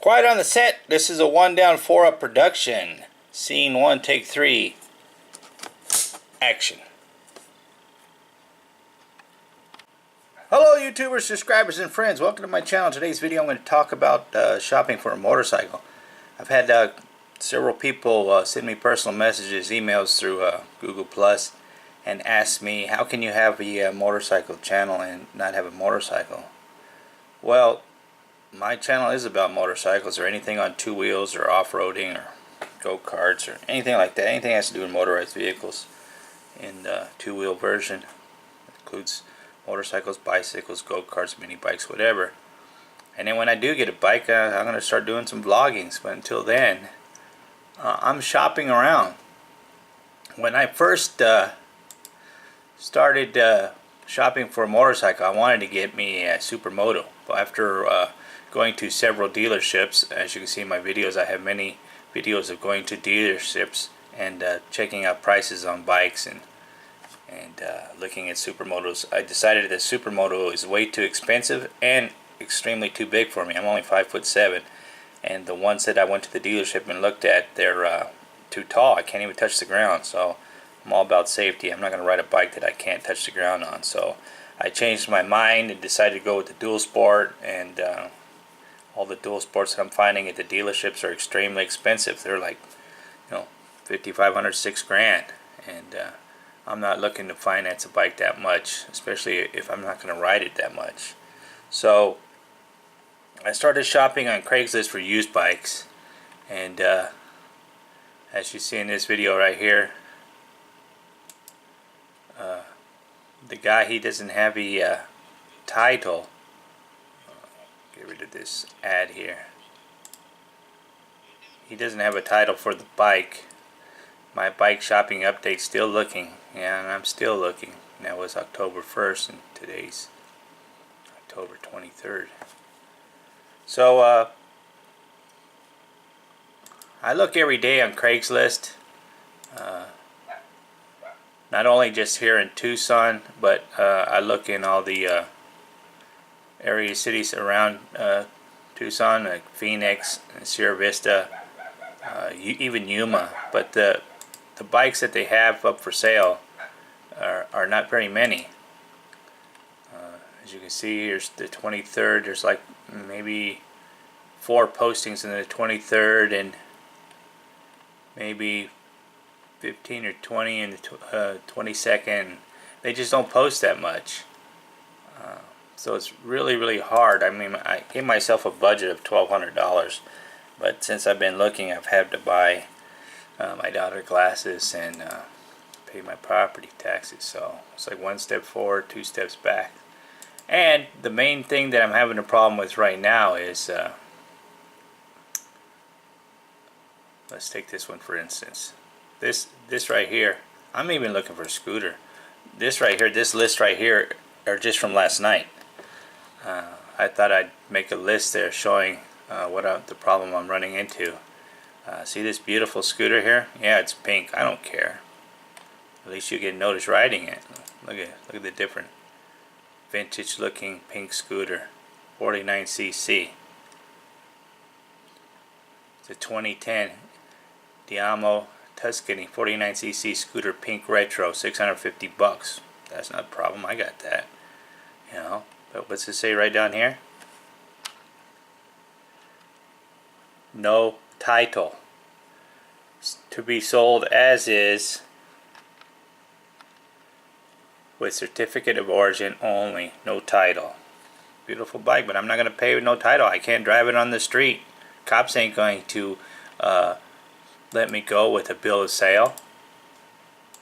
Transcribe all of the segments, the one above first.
Quiet on the set. This is a 1 down 4 up production. Scene 1, take 3. Action. Hello YouTubers, subscribers, and friends. Welcome to my channel. Today's video I'm going to talk about shopping for a motorcycle. I've had several people send me personal messages, emails through Google Plus, and ask me, how can you have a motorcycle channel and not have a motorcycle? Well, my channel is about motorcycles, or anything on two wheels, or off-roading, or go-karts, or anything like that. Anything that has to do with motorized vehicles in the two-wheel version. It includes motorcycles, bicycles, go-karts, mini bikes, whatever. And then when I do get a bike, I'm going to start doing some vloggings. But until then, I'm shopping around. When I first started shopping for a motorcycle, I wanted to get me a Supermoto. But after going to several dealerships, as you can see in my videos, I have many videos of going to dealerships and checking out prices on bikes and looking at Supermotos. I decided that Supermoto is way too expensive and extremely too big for me. I'm only 5'7", and the ones that I went to the dealership and looked at, they're too tall. I can't even touch the ground. So I'm all about safety. I'm not going to ride a bike that I can't touch the ground on. So I changed my mind and decided to go with the Dual Sport, and all the Dual Sports that I'm finding at the dealerships are extremely expensive. They're like, $5,500, $6,000, and I'm not looking to finance a bike that much, especially if I'm not going to ride it that much. So I started shopping on Craigslist for used bikes, and as you see in this video right here, the guy, he doesn't have a title. Get rid of this ad here. He doesn't have a title for the bike. My bike shopping update, still looking. Yeah, and I'm still looking. And that was October 1st, and today's October 23rd. So I look every day on Craigslist. Not only just here in Tucson, but I look in all the area cities around Tucson, like Phoenix, and Sierra Vista, even Yuma. But the bikes that they have up for sale are not very many. As you can see, here's the 23rd. There's like maybe 4 postings in the 23rd, and maybe 15 or 20 in the 22nd. They just don't post that much. So it's really hard. I mean, I gave myself a budget of $1,200, but since I've been looking, I've had to buy my daughter glasses and pay my property taxes. So it's like 1 step forward, 2 steps back. And the main thing that I'm having a problem with right now is, let's take this one for instance. This right here, I'm even looking for a scooter. This right here, this list right here, are just from last night. I thought I'd make a list there showing the problem I'm running into. See this beautiful scooter here? Yeah, it's pink. I don't care. At least you get noticed riding it. Look at the different vintage looking pink scooter, 49cc. It's a 2010 Diamo Tuscany 49cc scooter, pink retro, $650. That's not a problem. I got that. But what's it say right down here? No title. To be sold as is, with certificate of origin only. No title. Beautiful bike, but I'm not going to pay with no title. I can't drive it on the street. Cops ain't going to let me go with a bill of sale.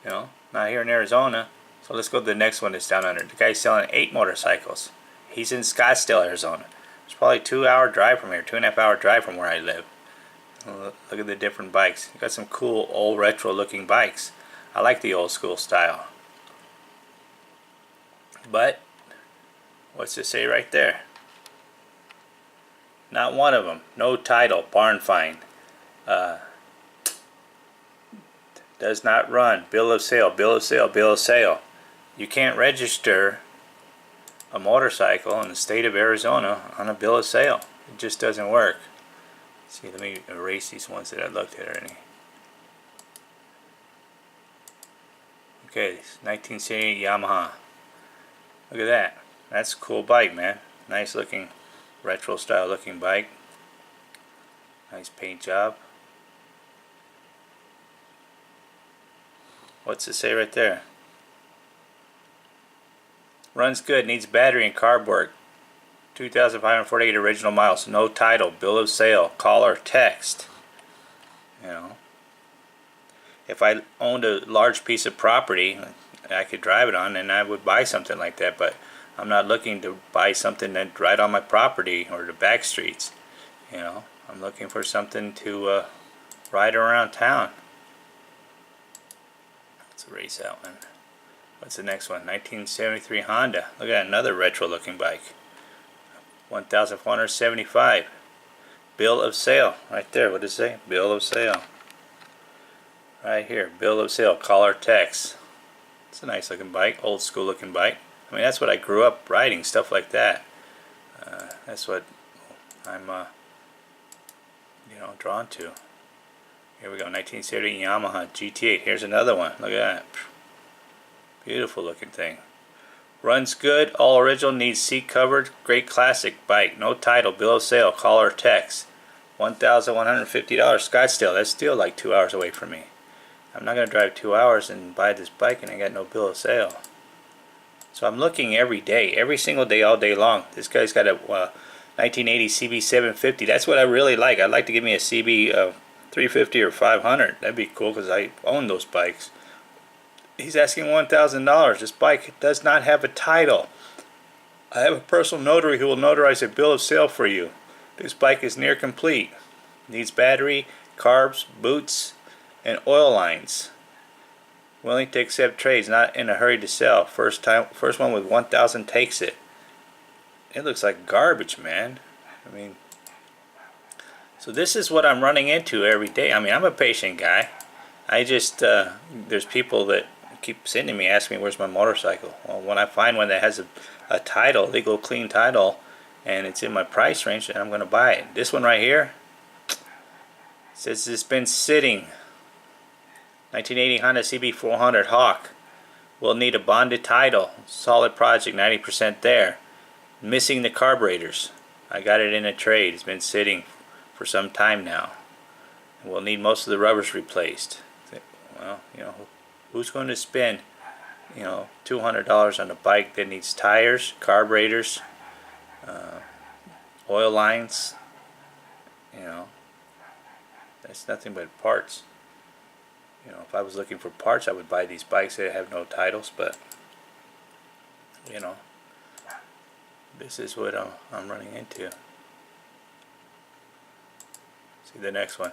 Not here in Arizona. So let's go to the next one that's down under. The guy's selling 8 motorcycles. He's in Scottsdale, Arizona. It's probably a 2-hour drive from here, 2.5-hour drive from where I live. Look at the different bikes. You got some cool old retro looking bikes. I like the old school style. But what's it say right there? Not one of them. No title. Barn find. Does not run. Bill of sale. Bill of sale. Bill of sale. You can't register a motorcycle in the state of Arizona on a bill of sale. It just doesn't work. See, let me erase these ones that I looked at already. Okay, 1978 Yamaha. Look at that. That's a cool bike, man. Nice looking, retro style looking bike. Nice paint job. What's it say right there? Runs good, needs battery and carb work. 2,548 original miles. No title, bill of sale, call or text. You know, if I owned a large piece of property I could drive it on, and I would buy something like that, but I'm not looking to buy something that's right on my property or the back streets. You know, I'm looking for something to ride around town. Let's erase that one. What's the next one? 1973 Honda. Look at that, another retro looking bike. 1,475. Bill of sale. Right there. What does it say? Bill of sale. Right here. Bill of sale. Call or text. It's a nice looking bike. Old school looking bike. I mean, that's what I grew up riding. Stuff like that. That's what I'm you know, drawn to. Here we go. 1970 Yamaha GT8. Here's another one. Look at that. Beautiful looking thing. Runs good, all original, needs seat covered, great classic bike. No title, bill of sale, call or text. $1,150 Scottsdale. That's still like 2 hours away from me. I'm not going to drive 2 hours and buy this bike and I got no bill of sale. So I'm looking every day, every single day, all day long. This guy's got a 1980 CB750. That's what I really like. I'd like to give me a CB 350 or 500. That'd be cool because I own those bikes. He's asking $1,000. This bike does not have a title. I have a personal notary who will notarize a bill of sale for you. This bike is near complete. Needs battery, carbs, boots, and oil lines. Willing to accept trades, not in a hurry to sell. First one with 1,000 takes it. It looks like garbage, man. I mean, so this is what I'm running into every day. I mean, I'm a patient guy. I just there's people that keep sending me, asking me where's my motorcycle. Well, when I find one that has a title, legal clean title, and it's in my price range, then I'm going to buy it. This one right here says it's been sitting. 1980 Honda CB400 Hawk. Will need a bonded title. Solid project, 90% there. Missing the carburetors. I got it in a trade. It's been sitting for some time now. We'll need most of the rubbers replaced. Well, you know, who's going to spend, you know, $200 on a bike that needs tires, carburetors, oil lines? You know, that's nothing but parts. You know, if I was looking for parts, I would buy these bikes that have no titles. But you know, this is what I'm running into. See the next one.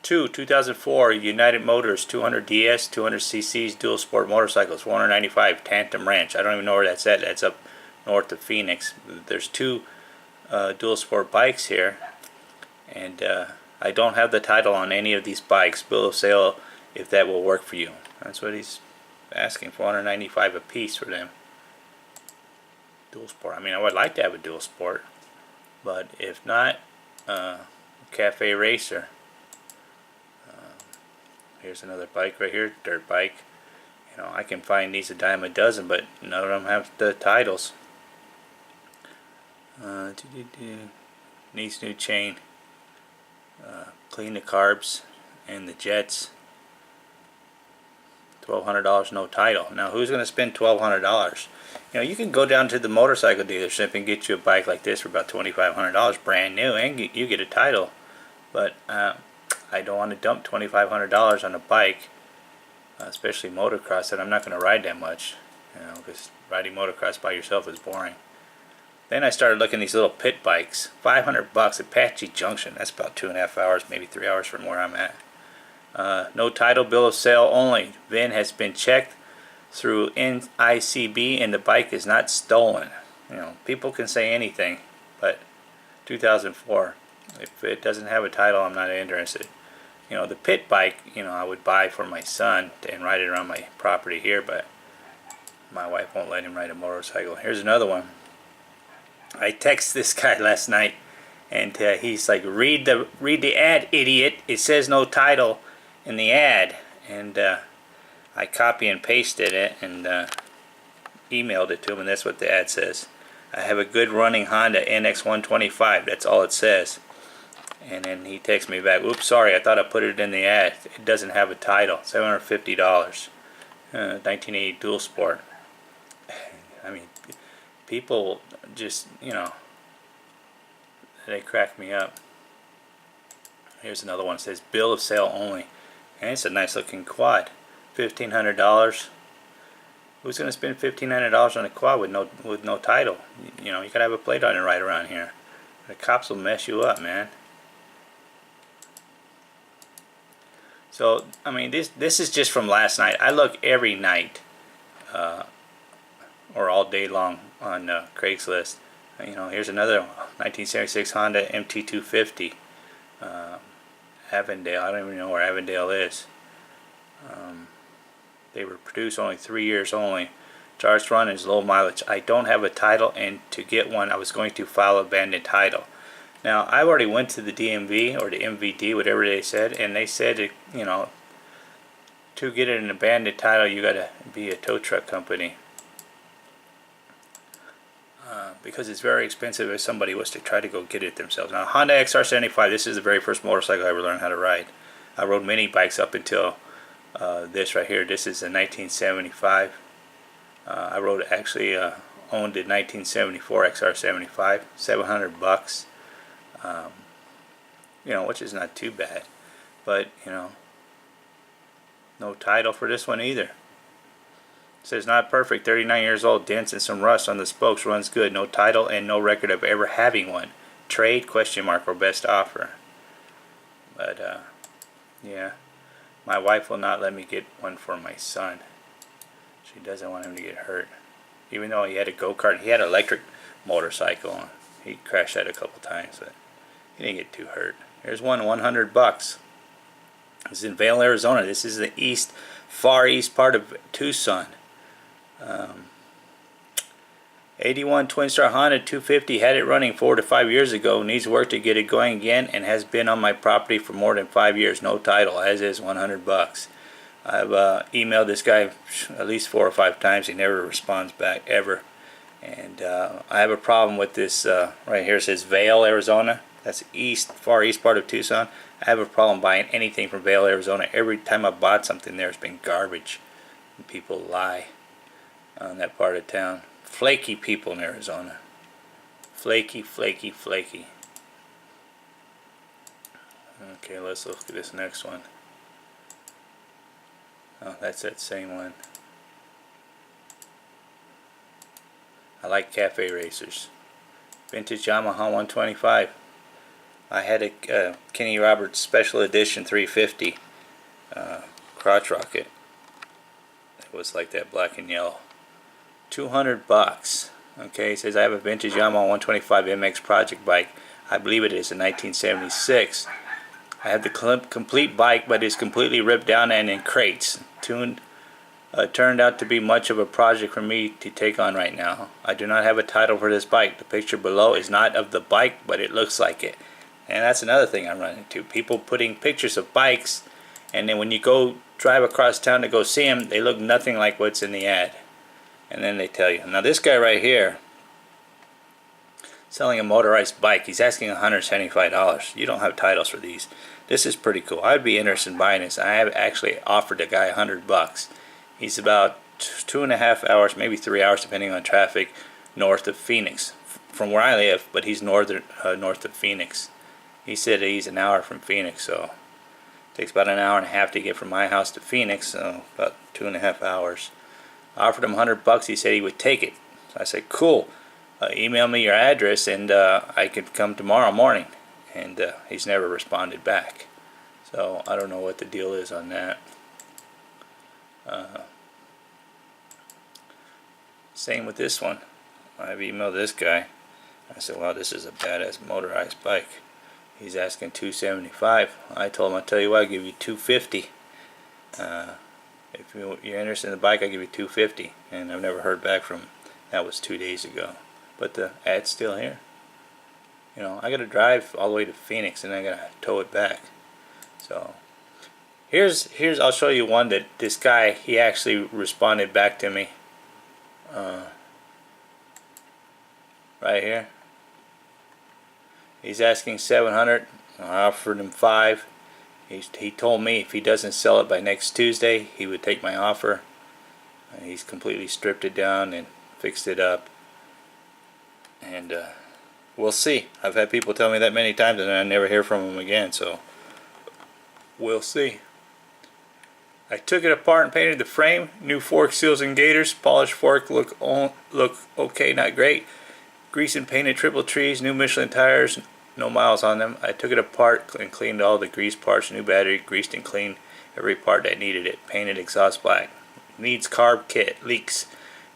2004 United Motors 200 DS 200 cc's dual sport motorcycles, 495 Tantum Ranch. I don't even know where that's at. That's up north of Phoenix. There's two dual sport bikes here, and I don't have the title on any of these bikes. Bill of sale, if that will work for you. That's what he's asking, $495 a piece for them. Dual sport. I mean, I would like to have a dual sport, but if not, Cafe Racer. Here's another bike right here, dirt bike. You know, I can find these a dime a dozen, but none of them have the titles. Needs new chain. Clean the carbs and the jets. $1,200, no title. Now, who's going to spend $1,200? You know, you can go down to the motorcycle dealership and get you a bike like this for about $2,500, brand new, and you get a title. But I don't want to dump $2,500 on a bike, especially motocross, that I'm not going to ride that much. You know, because riding motocross by yourself is boring. Then I started looking at these little pit bikes. $500 Apache Junction. That's about 2.5 hours, maybe 3 hours from where I'm at. No title, bill of sale only. VIN has been checked through NICB and the bike is not stolen. You know, people can say anything, but 2004. If it doesn't have a title, I'm not interested. You know, the pit bike, you know, I would buy for my son and ride it around my property here, but my wife won't let him ride a motorcycle. Here's another one. I texted this guy last night and he's like, read the ad, idiot. It says no title in the ad. And I copy and pasted it and emailed it to him, and that's what the ad says. I have a good running Honda NX125. That's all it says. And then he texts me back, oops, sorry, I thought I put it in the ad. It doesn't have a title. $750. 1980 Dual Sport. I mean, people just, they crack me up. Here's another one. It says bill of sale only. And it's a nice looking quad. $1,500. Who's going to spend $1,500 on a quad with no title? You gotta have a plate on it right around here. The cops will mess you up, man. So, I mean, this is just from last night. I look every night, or all day long on Craigslist. Here's another 1976 Honda MT250, Avondale. I don't even know where Avondale is. They were produced only 3 years only. Charged run is low mileage. I don't have a title, and to get one, I was going to file abandoned title. Now, I already went to the DMV or the MVD, whatever they said, and they said, to get an abandoned title, you got to be a tow truck company. Because it's very expensive if somebody was to try to go get it themselves. Now, Honda XR75, this is the very first motorcycle I ever learned how to ride. I rode mini bikes up until this right here. This is a 1975. I rode, actually owned a 1974 XR75, $700. Which is not too bad, but no title for this one either. It says not perfect, 39 years old, dents and some rust on the spokes, runs good, no title and no record of ever having one. Trade, ? Or best offer. But yeah, my wife will not let me get one for my son. She doesn't want him to get hurt. Even though he had a go-kart, he had an electric motorcycle. He crashed that a couple times, but he didn't get too hurt. Here's one, $100. This is in Vail, Arizona. This is the far east part of Tucson. 81 Twin Star Honda 250. Had it running 4 to 5 years ago. Needs work to get it going again, and has been on my property for more than 5 years. No title, as is, $100. I've emailed this guy at least 4 or 5 times. He never responds back, ever. And I have a problem with this right here. It says Vail, Arizona. That's far east part of Tucson. I have a problem buying anything from Vail, Arizona. Every time I bought something there, it's been garbage. And people lie on that part of town. Flaky people in Arizona. Flaky, flaky, flaky. Okay, let's look at this next one. Oh, that's that same one. I like cafe racers. Vintage Yamaha 125. I had a Kenny Roberts Special Edition 350 crotch rocket. It was like that, black and yellow. $200. Okay, it says I have a vintage Yamaha 125 MX project bike. I believe it is a 1976. I have the complete bike, but it's completely ripped down and in crates. Turned out to be much of a project for me to take on right now. I do not have a title for this bike. The picture below is not of the bike, but it looks like it. And that's another thing I'm running into. People putting pictures of bikes, and then when you go drive across town to go see them, they look nothing like what's in the ad. And then they tell you. Now this guy right here, selling a motorized bike, he's asking $175. You don't have titles for these. This is pretty cool. I'd be interested in buying this. I have actually offered the guy $100. He's about 2.5 hours, maybe 3 hours, depending on traffic, north of Phoenix, from where I live. But he's north of Phoenix. He said he's an hour from Phoenix, so it takes about an hour and a half to get from my house to Phoenix, so about 2.5 hours. I offered him $100. He said he would take it. So I said, cool. Email me your address, and I could come tomorrow morning. And he's never responded back. So I don't know what the deal is on that. Same with this one. I've emailed this guy. I said, well, this is a badass motorized bike. He's asking $275. I told him, I'll tell you what, I'll give you $250. If you're interested in the bike, I'll give you $250. And I've never heard back from him. That was 2 days ago. But the ad's still here. You know, I gotta drive all the way to Phoenix and I gotta tow it back. So here's I'll show you one that this guy, he actually responded back to me. Right here. He's asking 700. I offered him 5. He told me if he doesn't sell it by next Tuesday, he would take my offer. And he's completely stripped it down and fixed it up. And we'll see. I've had people tell me that many times and I never hear from him again. So we'll see. I took it apart and painted the frame. New fork seals and gaiters. Polished fork look okay, not great. Greased and painted triple trees. New Michelin tires. No miles on them. I took it apart and cleaned all the grease parts. New battery. Greased and cleaned every part that needed it. Painted exhaust black. Needs carb kit. Leaks.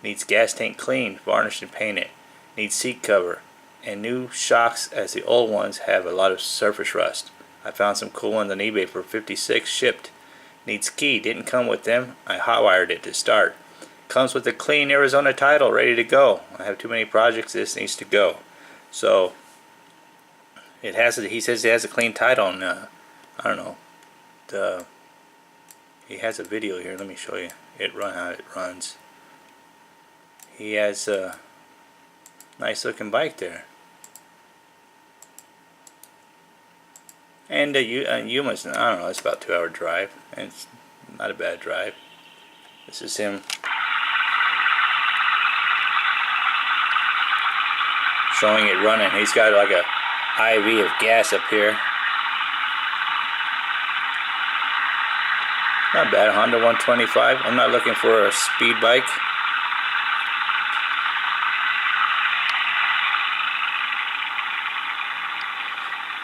Needs gas tank cleaned. Varnished and painted. Needs seat cover. And new shocks, as the old ones have a lot of surface rust. I found some cool ones on eBay for $56 shipped. Needs key. Didn't come with them. I hotwired it to start. Comes with a clean Arizona title ready to go. I have too many projects. This needs to go. So it has. He says it has a clean title, and I don't know. He has a video here. Let me show you how it runs. He has a nice looking bike there. And Yuma's, I don't know, it's about a 2-hour drive, and it's not a bad drive. This is him showing it running. He's got like a IV of gas up here. Not bad, Honda 125. I'm not looking for a speed bike.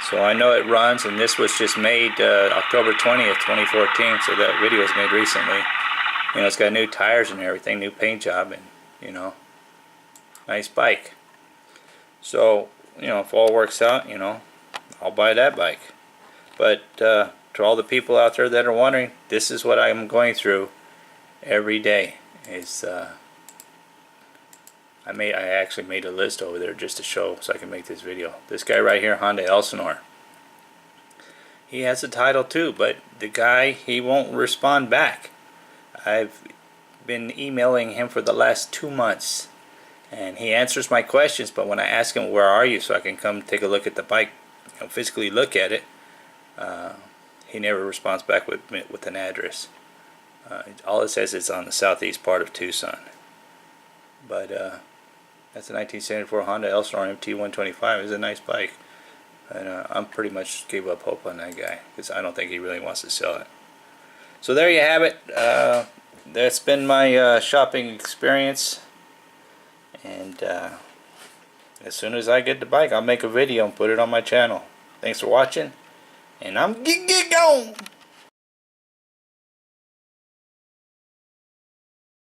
So I know it runs, and this was just made October 20th, 2014, so that video was made recently. You know, it's got new tires and everything, new paint job, and, you know, nice bike. So, you know, if all works out, you know, I'll buy that bike. But to all the people out there that are wondering, this is what I'm going through every day. Is I actually made a list over there just to show, so I can make this video. This guy right here, Honda Elsinore. He has a title too, but the guy, he won't respond back. I've been emailing him for the last 2 months, and he answers my questions, but when I ask him where are you so I can come take a look at the bike, you know, physically look at it, he never responds back with an address. All it says is on the southeast part of Tucson. But that's a 1974 Honda Elsinore MT125. It's a nice bike. And I'm pretty much gave up hope on that guy because I don't think he really wants to sell it. So there you have it. That's been my shopping experience. And as soon as I get the bike, I'll make a video and put it on my channel. Thanks for watching. And I'm gone.